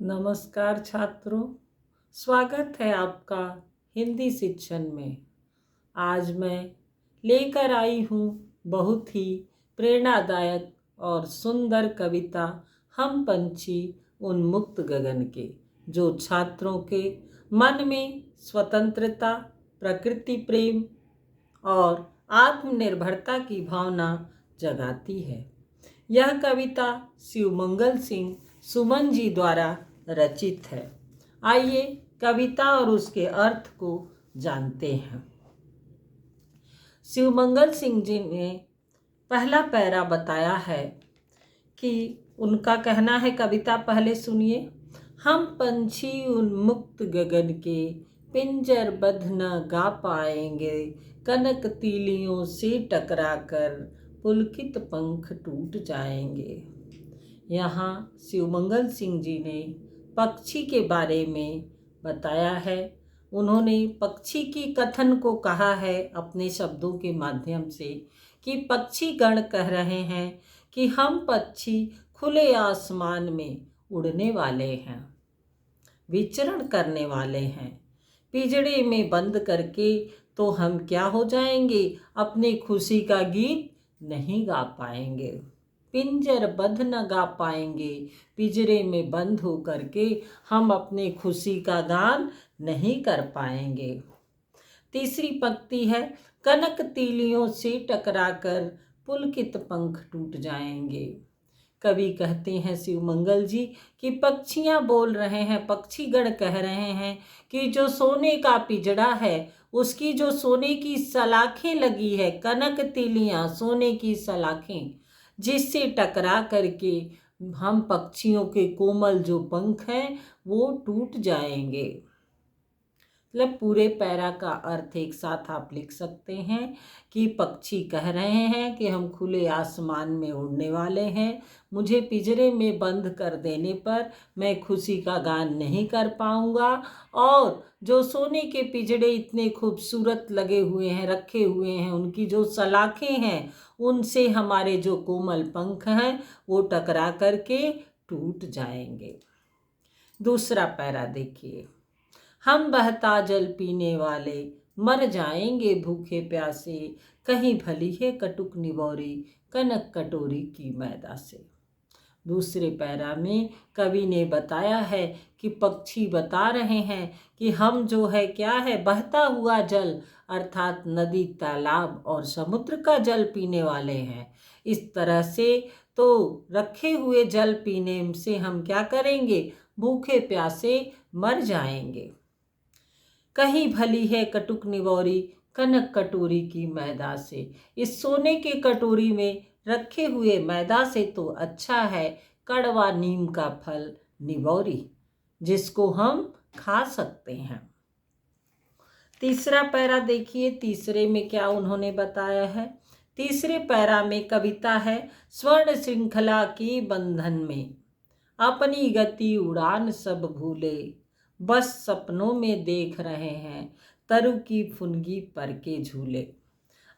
नमस्कार छात्रों, स्वागत है आपका हिंदी शिक्षण में। आज मैं लेकर आई हूँ बहुत ही प्रेरणादायक और सुंदर कविता हम पंछी उन्मुक्त गगन के, जो छात्रों के मन में स्वतंत्रता, प्रकृति प्रेम और आत्मनिर्भरता की भावना जगाती है। यह कविता शिवमंगल सिंह सुमन जी द्वारा रचित है। आइए कविता और उसके अर्थ को जानते हैं। शिवमंगल सिंह जी ने पहला पैरा बताया है कि उनका कहना है, कविता पहले सुनिए। हम पंछी उन्मुक्त गगन के, पिंजरबद्ध न गा पाएंगे, कनक तीलियों से टकरा कर पुलकित पंख टूट जाएंगे। यहाँ शिवमंगल सिंह जी ने पक्षी के बारे में बताया है। उन्होंने पक्षी की कथन को कहा है अपने शब्दों के माध्यम से कि पक्षी गण कह रहे हैं कि हम पक्षी खुले आसमान में उड़ने वाले हैं, विचरण करने वाले हैं। पिंजड़े में बंद करके तो हम क्या हो जाएंगे, अपनी खुशी का गीत नहीं गा पाएंगे। पिंजरबद्ध न गा पाएंगे, पिंजरे में बंद हो करके हम अपने खुशी का गान नहीं कर पाएंगे। तीसरी पंक्ति है, कनक तीलियों से टकराकर पुलकित पंख टूट जाएंगे। कवि कहते हैं शिवमंगल जी कि पक्षियां बोल रहे हैं, पक्षीगण कह रहे हैं कि जो सोने का पिंजड़ा है, उसकी जो सोने की सलाखें लगी है, कनक तीलियां सोने की सलाखें, जिससे टकरा करके हम पक्षियों के कोमल जो पंख हैं वो टूट जाएंगे। मतलब पूरे पैरा का अर्थ एक साथ आप लिख सकते हैं कि पक्षी कह रहे हैं कि हम खुले आसमान में उड़ने वाले हैं, मुझे पिंजरे में बंद कर देने पर मैं खुशी का गान नहीं कर पाऊंगा, और जो सोने के पिंजरे इतने खूबसूरत लगे हुए हैं, रखे हुए हैं, उनकी जो सलाखें हैं, उनसे हमारे जो कोमल पंख हैं वो टकरा करके टूट जाएंगे। दूसरा पैरा देखिए, हम बहता जल पीने वाले, मर जाएंगे भूखे प्यासे, कहीं भली है कटुक निवौरी, कनक कटोरी की मैदा से। दूसरे पैरा में कवि ने बताया है कि पक्षी बता रहे हैं कि हम जो है क्या है, बहता हुआ जल अर्थात नदी, तालाब और समुद्र का जल पीने वाले हैं। इस तरह से तो रखे हुए जल पीने से हम क्या करेंगे, भूखे प्यासे मर जाएंगे। कहीं भली है कटुक निवौरी, कनक कटोरी की मैदा से। इस सोने के कटोरी में रखे हुए मैदा से तो अच्छा है कड़वा नीम का फल निवौरी, जिसको हम खा सकते हैं। तीसरा पैरा देखिए, तीसरे में क्या उन्होंने बताया है। तीसरे पैरा में कविता है, स्वर्ण श्रृंखला के बंधन में, अपनी गति उड़ान सब भूले, बस सपनों में देख रहे हैं तरु की फुनगी पर के झूले।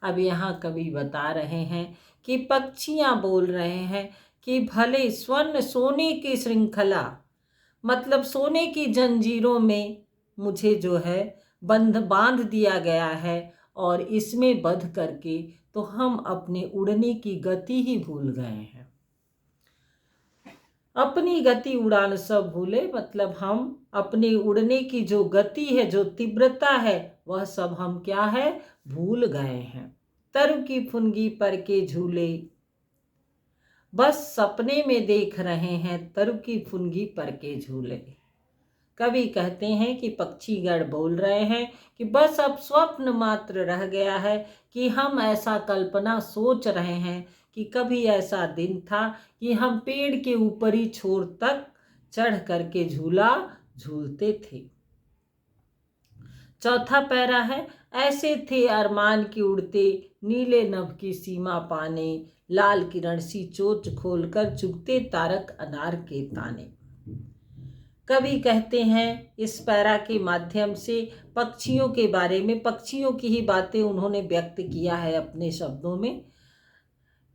अब यहाँ कवि बता रहे हैं कि पक्षियाँ बोल रहे हैं कि भले स्वर्ण सोने की श्रृंखला, मतलब सोने की जंजीरों में मुझे जो है बांध दिया गया है, और इसमें बंध करके तो हम अपने उड़ने की गति ही भूल गए हैं। अपनी गति उड़ान सब भूले, मतलब हम अपने उड़ने की जो गति है, जो तीव्रता है, वह सब हम क्या है, भूल गए हैं। तरु की फुनगी पर के झूले, बस सपने में देख रहे हैं तरु की फुनगी पर के झूले। कवि कहते हैं कि पक्षीगण बोल रहे हैं कि बस अब स्वप्न मात्र रह गया है, कि हम ऐसा कल्पना सोच रहे हैं कि कभी ऐसा दिन था कि हम पेड़ के ऊपरी छोर तक चढ़ करके झूला झूलते थे। चौथा पैरा है, ऐसे थे अरमान की उड़ते, नीले नभ की सीमा पाने, लाल किरण सी चोच खोलकर चुगते तारक अनार के ताने। कवि कहते हैं इस पैरा के माध्यम से पक्षियों के बारे में, पक्षियों की ही बातें उन्होंने व्यक्त किया है अपने शब्दों में,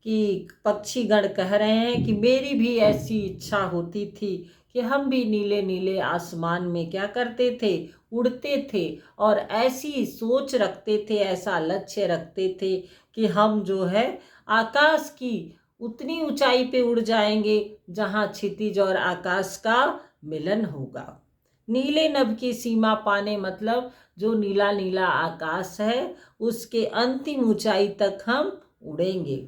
कि पक्षीगण कह रहे हैं कि मेरी भी ऐसी इच्छा होती थी कि हम भी नीले नीले आसमान में क्या करते थे, उड़ते थे, और ऐसी सोच रखते थे, ऐसा लक्ष्य रखते थे कि हम जो है आकाश की उतनी ऊंचाई पे उड़ जाएंगे जहां क्षितिज और आकाश का मिलन होगा। नीले नभ की सीमा पाने मतलब जो नीला नीला आकाश है उसके अंतिम ऊंचाई तक हम उड़ेंगे,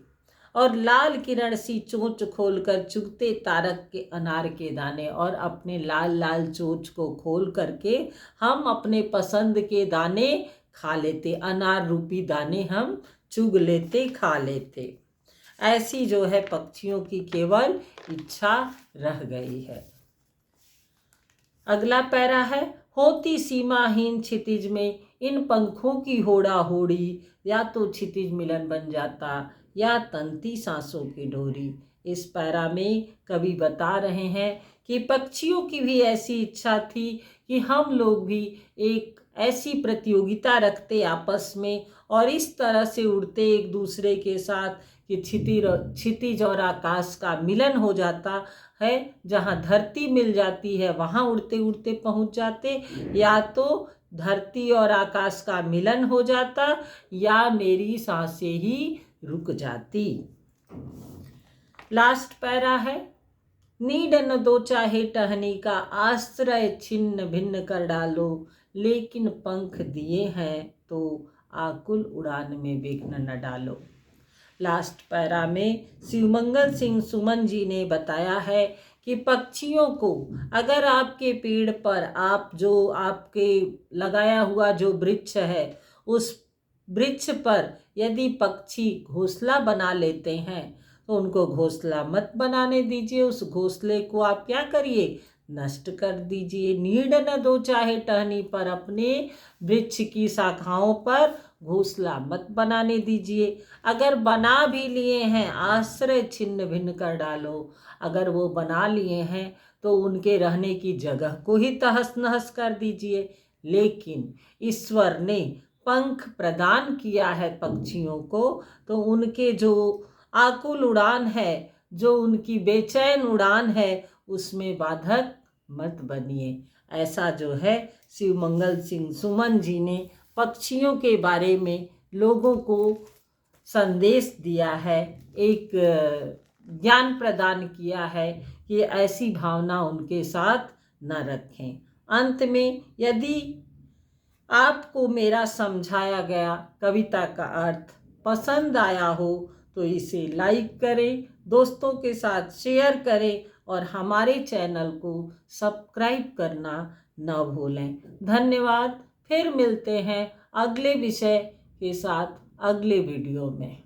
और लाल किरण सी चोंच खोलकर चुगते तारक के अनार के दाने, और अपने लाल लाल चोंच को खोल करके हम अपने पसंद के दाने खा लेते, अनार रूपी दाने हम चुग लेते, खा लेते। ऐसी जो है पक्षियों की केवल इच्छा रह गई है। अगला पैरा है, होती सीमाहीन क्षितिज में इन पंखों की होड़ा होड़ी, या तो क्षितिज मिलन बन जाता या तंती सांसों की डोरी। इस पैरा में कवि बता रहे हैं कि पक्षियों की भी ऐसी इच्छा थी कि हम लोग भी एक ऐसी प्रतियोगिता रखते आपस में, और इस तरह से उड़ते एक दूसरे के साथ कि क्षितिज और आकाश का मिलन हो जाता है, जहाँ धरती मिल जाती है वहाँ उड़ते उड़ते पहुँच जाते, या तो धरती और आकाश का मिलन हो जाता या मेरी सांसें ही रुक जाती। लास्ट पैरा है, नीड न दो चाहे टहनी का, आश्रय छिन्न भिन्न कर डालो, लेकिन पंख दिए हैं तो आकुल उड़ान में विघ्न न डालो। लास्ट पैरा में शिवमंगल सिंह सुमन जी ने बताया है कि पक्षियों को अगर आपके पेड़ पर आप जो आपके लगाया हुआ जो वृक्ष है उस वृक्ष पर यदि पक्षी घोंसला बना लेते हैं तो उनको घोंसला मत बनाने दीजिए, उस घोंसले को आप क्या करिए, नष्ट कर दीजिए। नीड न दो चाहे टहनी पर, अपने वृक्ष की शाखाओं पर घोंसला मत बनाने दीजिए। अगर बना भी लिए हैं आश्रय छिन्न भिन्न कर डालो, अगर वो बना लिए हैं तो उनके रहने की जगह को ही तहस नहस कर दीजिए। लेकिन ईश्वर ने पंख प्रदान किया है पक्षियों को, तो उनके जो आकुल उड़ान है, जो उनकी बेचैन उड़ान है, उसमें बाधक मत बनिए। ऐसा जो है शिवमंगल सिंह सुमन जी ने पक्षियों के बारे में लोगों को संदेश दिया है, एक ज्ञान प्रदान किया है कि ऐसी भावना उनके साथ न रखें। अंत में यदि आपको मेरा समझाया गया कविता का अर्थ पसंद आया हो तो इसे लाइक करें, दोस्तों के साथ शेयर करें, और हमारे चैनल को सब्सक्राइब करना न भूलें। धन्यवाद। फिर मिलते हैं अगले विषय के साथ अगले वीडियो में।